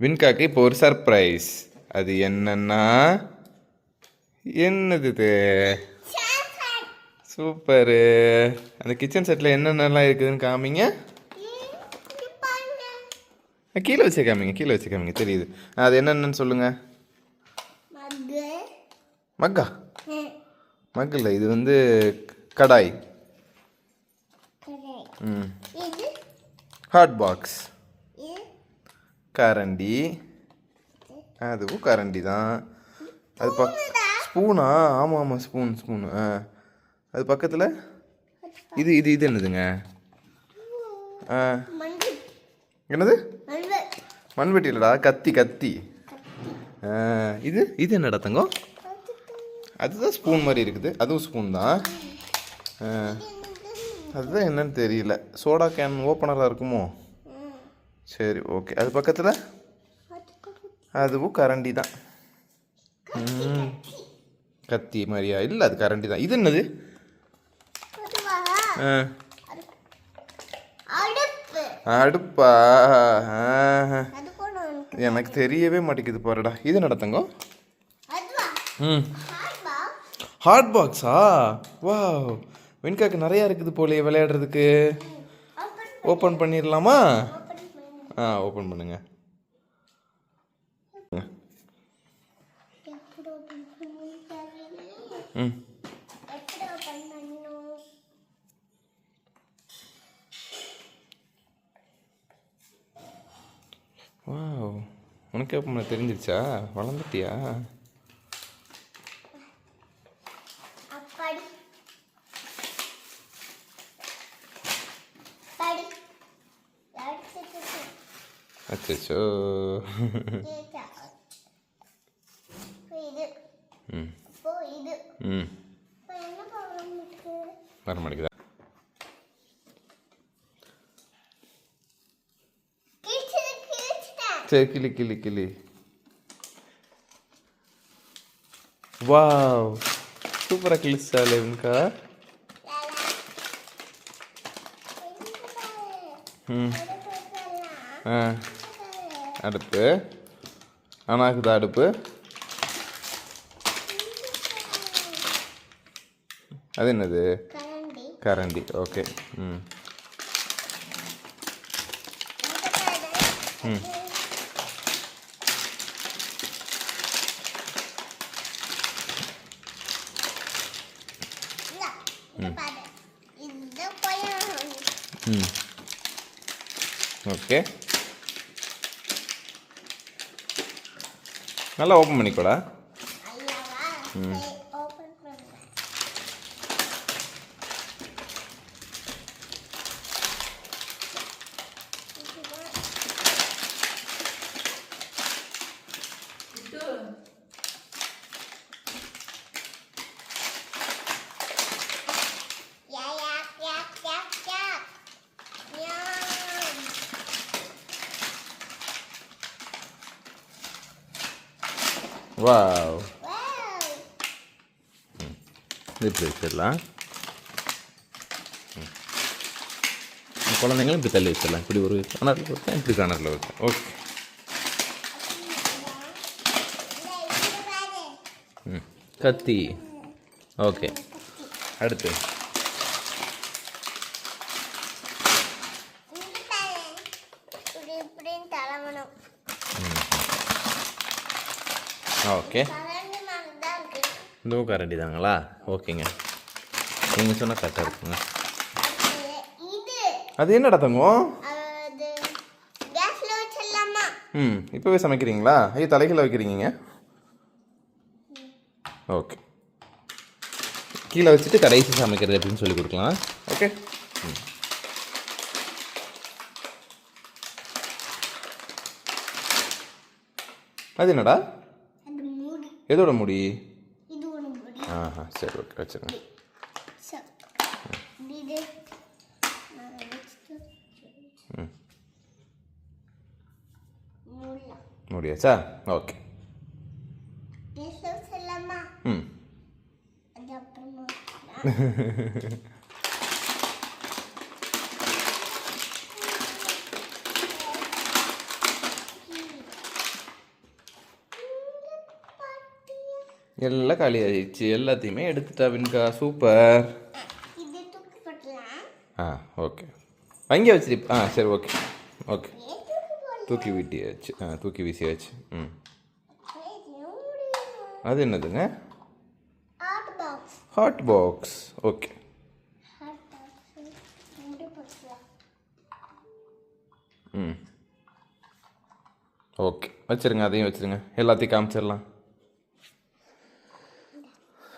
வின்காக்கு இப்போ ஒரு சர்ப்ரைஸ். அது என்னன்னா என்னது இது? சூப்பரு. அந்த கிச்சன் செட்டில் என்னென்னலாம் இருக்குதுன்னு காமிங்க. கீழே வச்சு காமிங்க, கீழே வச்சு காமிங்க, தெரியுது. அது என்னென்னு சொல்லுங்க. மக்கா? மக்கு இல்லை, இது வந்து கடாய். Hot box. கரண்டி. அதுவும் கரண்டி தான். அது ஸ்பூனா? ஆமாம் ஆமாம், ஸ்பூனு. அது பக்கத்தில் இது இது இது என்னதுங்க? என்னது? மண்வெட்டி இல்லடா, கத்தி. இது இது என்னடா தங்கம்? அதுதான் ஸ்பூன் மாதிரி இருக்குது. அதுவும் ஸ்பூன் தான். அதுதான் என்னன்னு தெரியல. சோடா கேன் ஓப்பனராக இருக்குமோ? சரி, ஓகே. அது பக்கத்தில் அதுவும் கரண்டி தான். கத்தி மாதிரியா? இல்லை, அது கரண்டி தான். இது என்னது? அடுப்பா? எனக்கு தெரியவே மாட்டேங்குது பாருடா. இது என்னடா தங்கம்? ஹாட் பாக்ஸா? வா, வெண்காக்கு நிறையா இருக்குது போலே விளையாடுறதுக்கு. ஓப்பன் பண்ணிடலாமா? ஓப்பன் பண்ணுங்க. வாவ், உனக்கு எப்போ தெரிஞ்சிருச்சா? வளர்ந்துட்டியா? அச்சோ. வர மாட்டேங்குதா? சரி, கிளி. வாவ், சூப்பராக கிழிச்சாலே வெண்கா. அடுப்பு ஆனாக்குதா? அடுப்பு அது என்னது? கரண்டி. ஓகே. ஓகே, நல்லா ஓப்பன் பண்ணிக்கோடா. வாவ், இப்படி வச்சிடலாம். குழந்தைங்களும் இப்படி தள்ளி வச்சிடலாம். இப்படி ஒரு கார்னரில் வைப்பேன், இப்படி கார்னரில் வைப்பேன். ஓகே. கத்தி. ஓகே, அடுத்து ஓகே. இதுவும் கரண்டி தாங்களா? ஓகேங்க, நீங்கள் சொன்னால் கரெக்டாக இருக்குங்க. அது என்னடா தங்கம்? இப்போவே சமைக்கிறீங்களா? ஐயோ, தலைகளை வைக்கிறீங்க. ஓகே, கீழே வச்சுட்டு கடைசி சமைக்கிறது அப்படின்னு சொல்லி கொடுக்கலாம். ஓகே. அது என்னடா? எதோட முடி? சரி, ஓகே, வச்சுருங்க. முடியாச்சா? ஓகே. எல்லாம் காலி ஆயிடுச்சு. எல்லாத்தையுமே எடுத்துட்டா வின்கா. சூப்பர். இது தூக்கி போடலாம். ஆ ஓகே. அங்கே வச்சிரு. ஆ சரி ஓகே ஓகே. தூக்கி வீட்டியாச்சு. தூக்கி வீசியாச்சு. ம். அது என்னதுங்க? Hot box. Hot box. Okay. Hot box மூடி போடலாம். ம். ஓகே வச்சுருங்க. அதையும் வச்சுருங்க. எல்லாத்தையும் காமிச்சிடலாம்.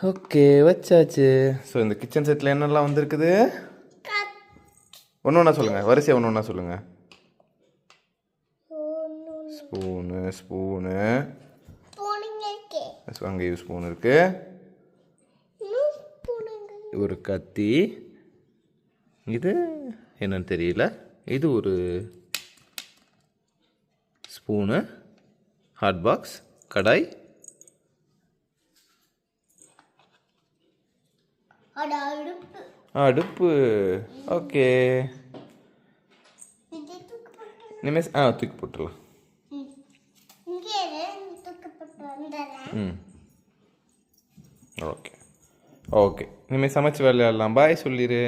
ஓகே வச்சாச்சு. ஸோ இந்த கிச்சன் செட்டில் என்னெல்லாம் வந்திருக்குது? ஒன்று ஒன்றா சொல்லுங்கள். வரிசையாக ஒன்று ஒன்றா சொல்லுங்கள். ஸ்பூனு அங்கேயும் ஸ்பூன் இருக்கு. ஒரு கத்தி. இது என்னன்னு தெரியல. இது ஒரு ஸ்பூனு. Hot box. கடாய். அடுப்பு. ஓகே. இனிமேல் தூக்கி போட்டுடலாம். ம் ஓகே ஓகே. இனிமேல் சமைச்சு விளையாடலாம். பாய் சொல்லிடு.